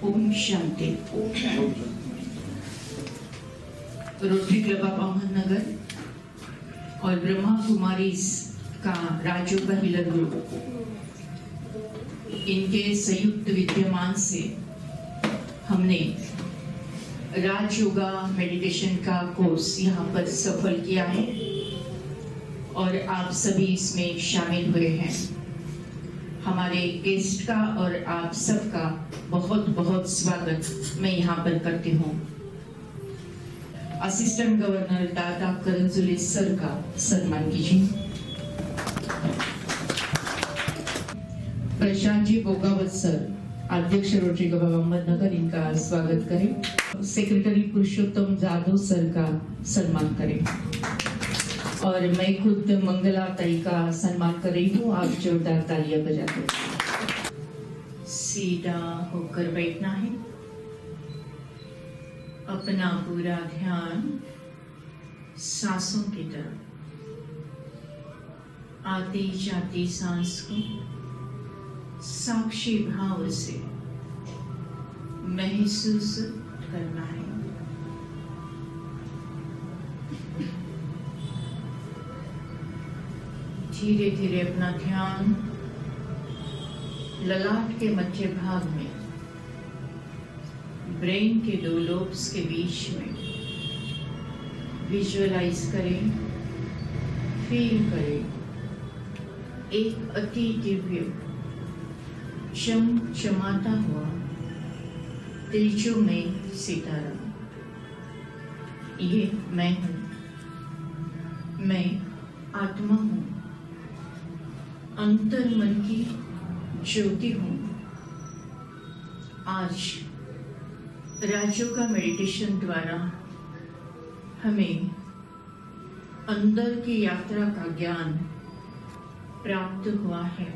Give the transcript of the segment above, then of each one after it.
ओम शांति। Rotary Club of Ahmednagar और ब्रह्मा कुमारीज का राजयोगा हीलर ग्रुप, इनके संयुक्त विद्यमान से हमने राजयोगा मेडिटेशन का कोर्स यहाँ पर सफल किया है और आप सभी इसमें शामिल हुए हैं। हमारे गेस्ट का और आप सबका बहुत बहुत स्वागत मैं यहाँ पर करती हूँ। असिस्टेंट गवर्नर दादा करंजुले सर का सम्मान कीजिए। प्रशांत जी बोगावत सर, अध्यक्ष रोटरी क्लब ऑफ अहमदनगर, इनका स्वागत करें। सेक्रेटरी पुरुषोत्तम जादव सर का सम्मान करें और मैं खुद मंगला ताई का सम्मान कर रही हूँ। आप जोरदार तालियां बजाते। सीधा होकर बैठना है। अपना पूरा ध्यान सांसों की तरफ, आती जाती सांस को साक्षी भाव से महसूस करना है। धीरे धीरे अपना ध्यान ललाट के मध्य भाग में, ब्रेन के दो लोब्स के बीच में विजुअलाइज करें, फील करें एक अति दिव्य चमचमाता हुआ तेजोमय सितारा। ये मैं हूँ, मैं आत्मा हूँ, अंतर मन की ज्योति हूँ। आज राजयोगा मेडिटेशन द्वारा हमें अंदर की यात्रा का ज्ञान प्राप्त हुआ है।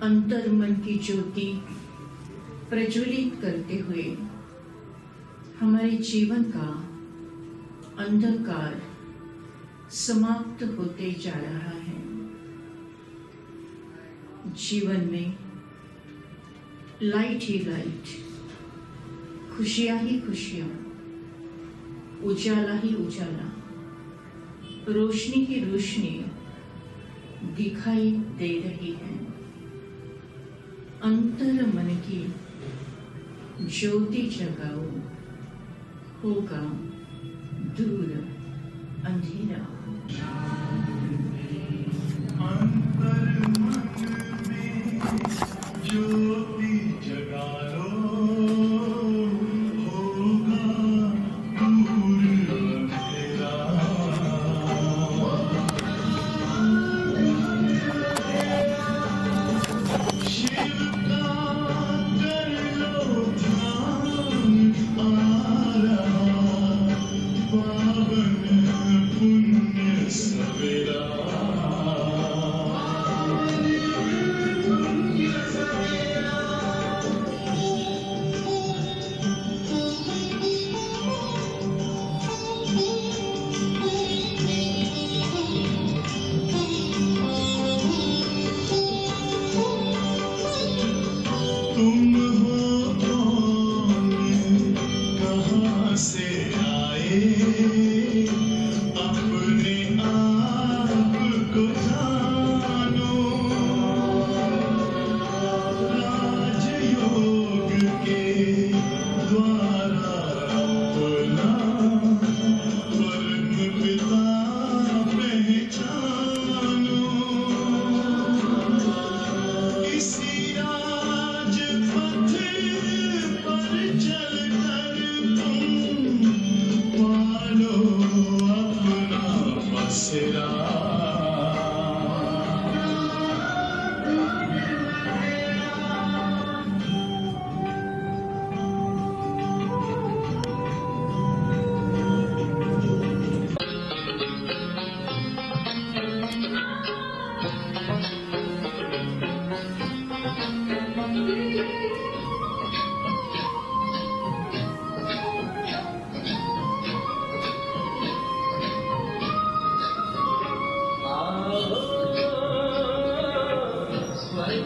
अंतर मन की ज्योति प्रज्वलित करते हुए हमारे जीवन का अंधकार समाप्त होते जा रहा है। जीवन में लाइट ही लाइट, खुशियां ही खुशियां, उजाला ही उजाला, रोशनी ही रोशनी दिखाई दे रही है। अंतर मन की ज्योति जगाओ, होगा दूर अंधेरा। अंतर मन में ज्योति जगाओ, होगा दूर अंधेरा। शिव का कर लो ध्यान, आ रहा पावन पुण्य सवेरा।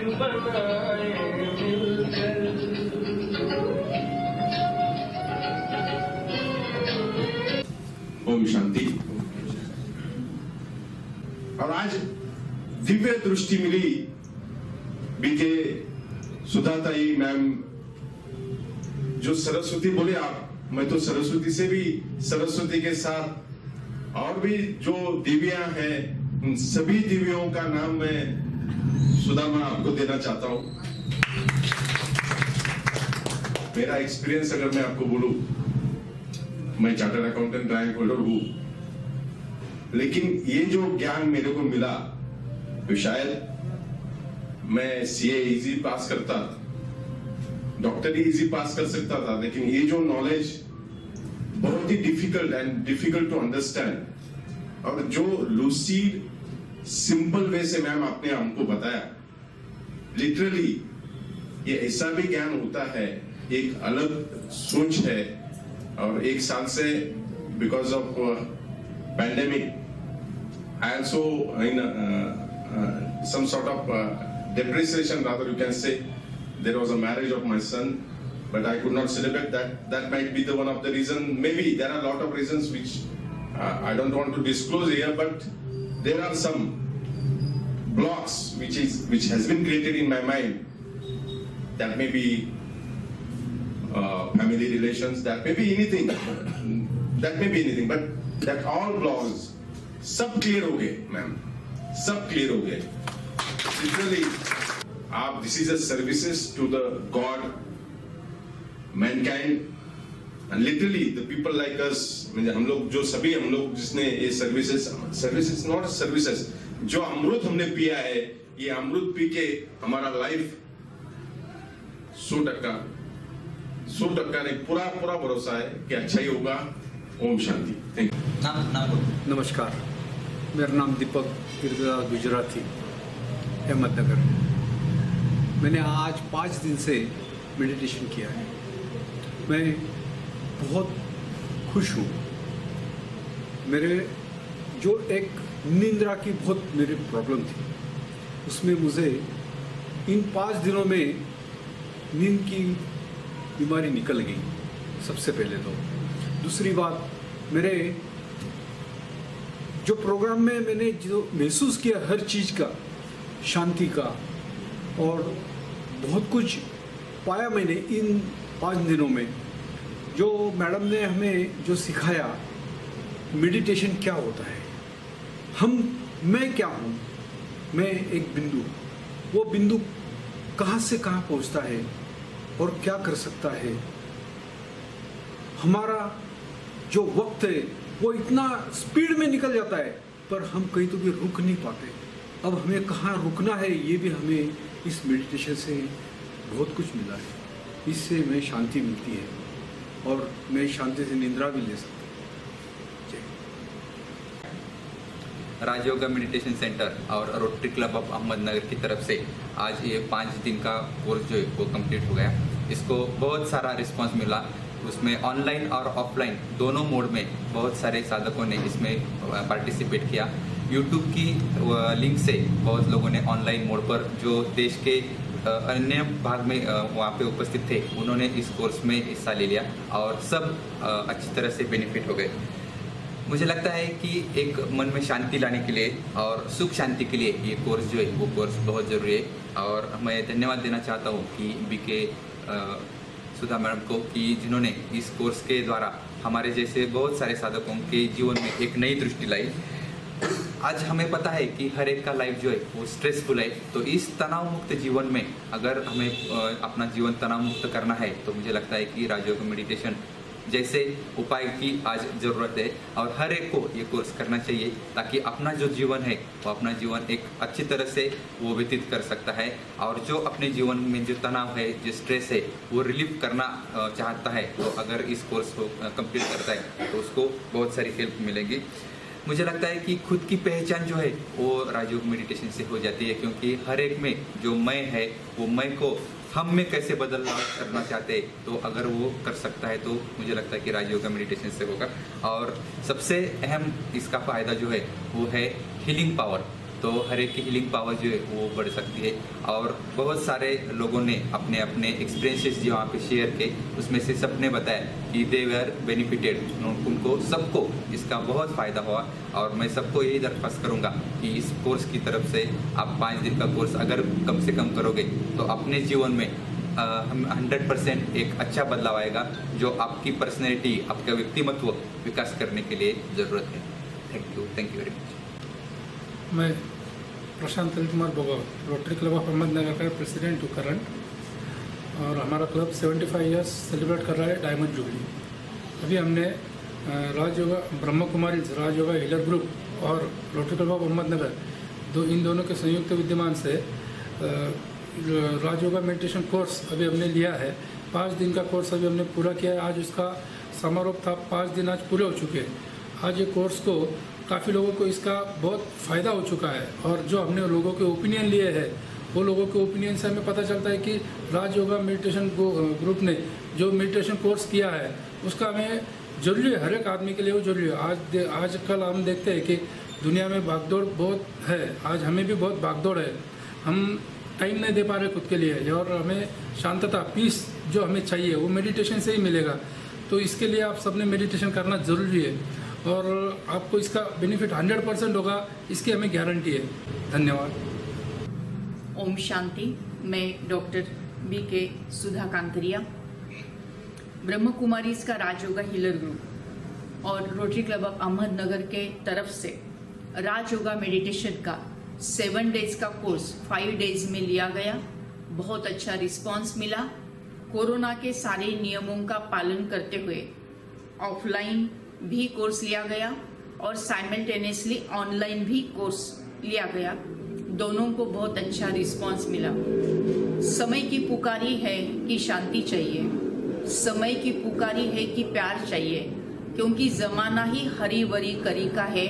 बनाए मिलकर। ओम शांति। और आज दिव्य दृष्टि मिली बीके सुधाताई मैम, जो सरस्वती बोले आप, मैं तो सरस्वती से भी, सरस्वती के साथ और भी जो दिव्या है, उन सभी दिव्यों का नाम मैं सुदामा आपको देना चाहता हूं। मेरा एक्सपीरियंस अगर मैं आपको बोलूं, मैं चार्टर्ड अकाउंटेंट रैंक होल्डर हूं, लेकिन ये जो ज्ञान मेरे को मिला, तो शायद मैं सीए इजी पास करता, डॉक्टरी इजी पास कर सकता था, लेकिन ये जो नॉलेज बहुत ही डिफिकल्ट टू अंडरस्टैंड, और जो लूसीड सिंपल वे से मैम आपने हमको बताया, लिटरली ये ऐसा भी ज्ञान होता है, एक अलग सोच है। और एक साल से because of pandemic I also in some sort of depreciation, rather you can say. There was a marriage of my son, but I could not celebrate that. That might be the one of the reason. Maybe there are a lot of reasons which I don't want to disclose here, but there are some blocks which has been created in my mind. That may be family relations, that may be anything, that may be anything, but that all blocks सब clear हो गए ma'am, सब clear हो गए। Literally, this is a services to the God, mankind, and literally the people like us, हम लोग जो सभी हम लोग जिसने ये services not services, जो अमृत हमने पिया है, ये अमृत पी के हमारा लाइफ 100% नहीं, पूरा भरोसा है कि अच्छा ही होगा। ओम शांति। Thank you. नाम नमस्कार, मेरा नाम दीपक गिरदास गुजराती, अहमदनगर। मैंने आज 5 दिन से मेडिटेशन किया है। मैं बहुत खुश हूँ। मेरे जो एक निंद्रा की बहुत मेरी प्रॉब्लम थी, उसमें मुझे इन 5 दिनों में नींद की बीमारी निकल गई, सबसे पहले तो। दूसरी बात, मेरे जो प्रोग्राम में मैंने जो महसूस किया हर चीज़ का, शांति का, और बहुत कुछ पाया मैंने इन 5 दिनों में। जो मैडम ने हमें जो सिखाया, मेडिटेशन क्या होता है, मैं क्या हूँ, मैं एक बिंदु, वो बिंदु कहाँ से कहाँ पहुँचता है और क्या कर सकता है। हमारा जो वक्त है वो इतना स्पीड में निकल जाता है, पर हम कहीं तो भी रुक नहीं पाते। अब हमें कहाँ रुकना है, ये भी हमें इस मेडिटेशन से बहुत कुछ मिला है। इससे हमें शांति मिलती है और मैं शांति से निंद्रा भी ले सकता हूँ। राजयोगा मेडिटेशन सेंटर और रोटरी क्लब ऑफ अहमदनगर की तरफ से आज ये 5 दिन का कोर्स जो है वो कंप्लीट हो गया। इसको बहुत सारा रिस्पांस मिला। उसमें ऑनलाइन और ऑफलाइन दोनों मोड में बहुत सारे साधकों ने इसमें पार्टिसिपेट किया। यूट्यूब की लिंक से बहुत लोगों ने ऑनलाइन मोड पर, जो देश के अन्य भाग में वहाँ पे उपस्थित थे, उन्होंने इस कोर्स में हिस्सा ले लिया और सब अच्छी तरह से बेनिफिट हो गए। मुझे लगता है कि एक मन में शांति लाने के लिए और सुख शांति के लिए ये कोर्स जो है वो कोर्स बहुत ज़रूरी है। और मैं धन्यवाद देना चाहता हूँ कि बीके सुधा मैडम को, कि जिन्होंने इस कोर्स के द्वारा हमारे जैसे बहुत सारे साधकों के जीवन में एक नई दृष्टि लाई। आज हमें पता है कि हर एक का लाइफ जो है वो स्ट्रेसफुल है, तो इस तनाव मुक्त जीवन में अगर हमें अपना जीवन तनाव मुक्त करना है, तो मुझे लगता है कि राजयोग मेडिटेशन जैसे उपाय की आज ज़रूरत है और हर एक को ये कोर्स करना चाहिए, ताकि अपना जो जीवन है वो अपना जीवन एक अच्छी तरह से वो व्यतीत कर सकता है। और जो अपने जीवन में जो तनाव है, जो स्ट्रेस है, वो रिलीफ करना चाहता है, तो अगर इस कोर्स को कंप्लीट करता है तो उसको बहुत सारी हेल्प मिलेगी। मुझे लगता है कि खुद की पहचान जो है वो राजयोग मेडिटेशन से हो जाती है, क्योंकि हर एक में जो मैं है वो मैं को हम में कैसे बदलाव करना चाहते हैं, तो अगर वो कर सकता है तो मुझे लगता है कि राजयोग मेडिटेशन से होगा। और सबसे अहम इसका फ़ायदा जो है वो है हीलिंग पावर। तो हर एक की हीलिंग पावर जो है वो बढ़ सकती है। और बहुत सारे लोगों ने अपने अपने एक्सपीरियंसेस जो वहाँ पे शेयर किए, उसमें से सबने बताया कि दे वेर बेनिफिटेड, उनको सबको इसका बहुत फ़ायदा हुआ। और मैं सबको यही दरख्वास्त करूँगा कि इस कोर्स की तरफ से आप 5 दिन का कोर्स अगर कम से कम करोगे तो अपने जीवन में 100% एक अच्छा बदलाव आएगा, जो आपकी पर्सनैलिटी, आपका व्यक्तिमत्व विकास करने के लिए ज़रूरत है। Thank you very much. मैं प्रशांत कुमार भगवत, रोटरी क्लब ऑफ अहमदनगर का प्रेसिडेंट हूँ करंट, और हमारा क्लब 75 इयर्स सेलिब्रेट कर रहा है डायमंड जुबली। अभी हमने राजयोगा ब्रह्म कुमारीज राजयोगा हीलर ग्रुप और रोटरी क्लब ऑफ अहमदनगर इन दोनों के संयुक्त विद्यमान से राजयोगा मेडिटेशन कोर्स अभी हमने लिया है। 5 दिन का कोर्स अभी हमने पूरा किया है। आज उसका समारोह था। 5 दिन आज पूरे हो चुके हैं। आज ये कोर्स को काफ़ी लोगों को इसका बहुत फ़ायदा हो चुका है, और जो हमने लोगों के ओपिनियन लिए हैं वो लोगों के ओपिनियन से हमें पता चलता है कि राजयोगा मेडिटेशन ग्रुप ने जो मेडिटेशन कोर्स किया है उसका हमें जरूरी है, हर एक आदमी के लिए वो जरूरी है। आजकल हम देखते हैं कि दुनिया में भागदौड़ बहुत है। आज हमें भी बहुत भागदौड़ है, हम टाइम नहीं दे पा रहे खुद के लिए, और हमें शांतता, पीस जो हमें चाहिए वो मेडिटेशन से ही मिलेगा। तो इसके लिए आप सबने मेडिटेशन करना ज़रूरी है, और आपको इसका बेनिफिट 100% होगा, इसकी हमें गारंटी है। धन्यवाद। ओम शांति। मैं डॉक्टर BK सुधा कांकरिया, ब्रह्म कुमारीज का राजयोगा हीलर ग्रुप और रोटरी क्लब ऑफ अहमदनगर के तरफ से राजयोगा मेडिटेशन का 7 डेज का कोर्स 5 डेज में लिया गया। बहुत अच्छा रिस्पांस मिला। कोरोना के सारे नियमों का पालन करते हुए ऑफलाइन भी कोर्स लिया गया और साइमल्टेनियसली ऑनलाइन भी कोर्स लिया गया। दोनों को बहुत अच्छा रिस्पांस मिला। समय की पुकारी है कि शांति चाहिए, समय की पुकारी है कि प्यार चाहिए, क्योंकि जमाना ही हरी भरी करी का है।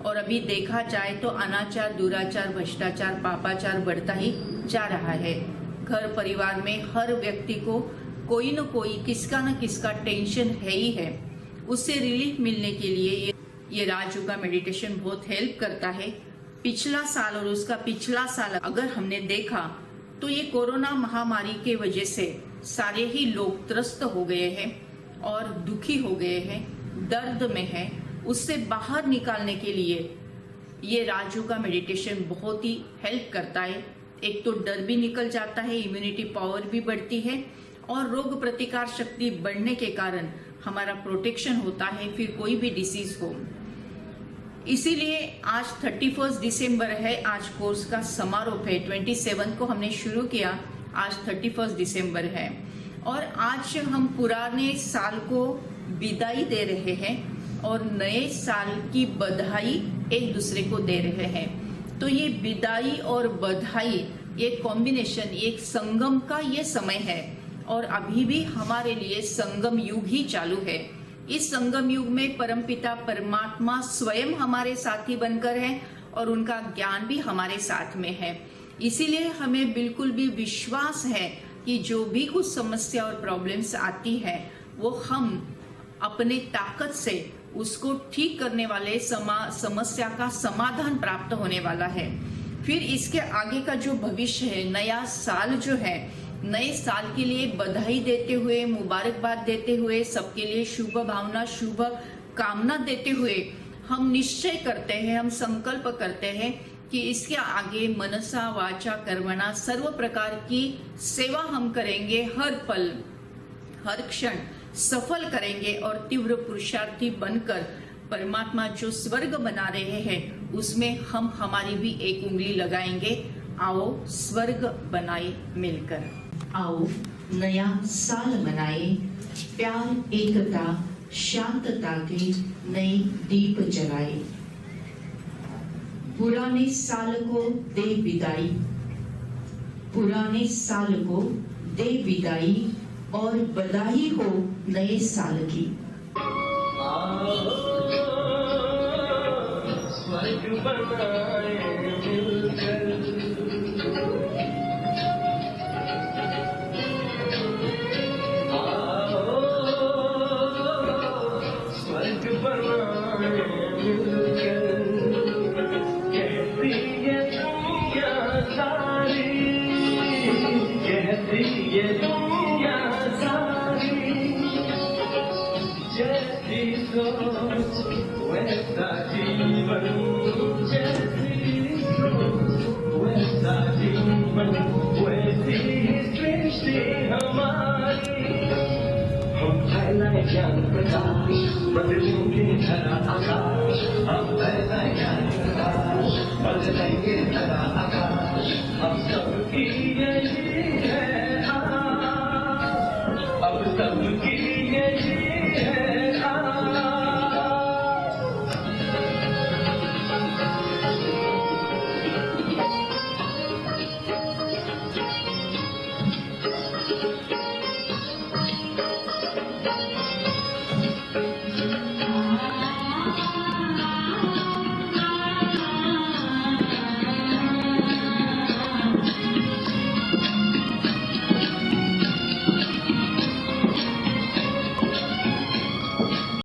और अभी देखा जाए तो अनाचार, दुराचार, भ्रष्टाचार, पापाचार बढ़ता ही जा रहा है। घर परिवार में हर व्यक्ति को कोई न कोई, किसका न किसका टेंशन है ही है। उससे रिलीफ मिलने के लिए ये राजयोगा मेडिटेशन बहुत हेल्प करता है। पिछला साल और उसका पिछला साल अगर हमने देखा तो ये कोरोना महामारी के वजह से सारे ही लोग त्रस्त हो गए हैं और दुखी हो गए हैं, दर्द में है। उससे बाहर निकालने के लिए ये राजयोगा मेडिटेशन बहुत ही हेल्प करता है। एक तो डर भी निकल जाता है, इम्यूनिटी पावर भी बढ़ती है, और रोग प्रतिकार शक्ति बढ़ने के कारण हमारा प्रोटेक्शन होता है, फिर कोई भी डिसीज हो। इसीलिए आज 31 दिसंबर है, आज कोर्स का समारोह है। 27 को हमने शुरू किया, आज 31 दिसंबर है, और आज हम पुराने साल को विदाई दे रहे हैं और नए साल की बधाई एक दूसरे को दे रहे हैं। तो ये विदाई और बधाई, ये कॉम्बिनेशन, एक संगम का ये समय है, और अभी भी हमारे लिए संगम युग ही चालू है। इस संगम युग में परमपिता परमात्मा स्वयं हमारे साथी बनकर है, और उनका ज्ञान भी हमारे साथ में है। इसीलिए हमें बिल्कुल भी विश्वास है कि जो भी कुछ समस्या और प्रॉब्लम्स आती है वो हम अपने ताकत से उसको ठीक करने वाले समस्या का समाधान प्राप्त होने वाला है। फिर इसके आगे का जो भविष्य है, नया साल जो है, नए साल के लिए बधाई देते हुए, मुबारकबाद देते हुए, सबके लिए शुभ भावना, शुभ कामना देते हुए हम निश्चय करते हैं, हम संकल्प करते हैं कि इसके आगे मनसा वाचा कर्मणा सर्व प्रकार की सेवा हम करेंगे, हर पल हर क्षण सफल करेंगे, और तीव्र पुरुषार्थी बनकर परमात्मा जो स्वर्ग बना रहे हैं उसमें हम हमारी भी एक उंगली लगाएंगे। आओ स्वर्ग बनाए मिलकर। आओ नया साल मनाए, प्यार, एकता, शांतता के नए दीप जलाए। पुराने साल को दे विदाई, पुराने साल को दे विदाई, और बधाई हो नए साल की। स्वर्ग बनाए मिलकर, स्वर्ग बनाए मिलकर, कहती है ज्ञान प्रकाश बदलेंगे धरा आकाश हम पैदा ज्ञान प्रकाश बदलेंगे धरा आकाश हम सबकी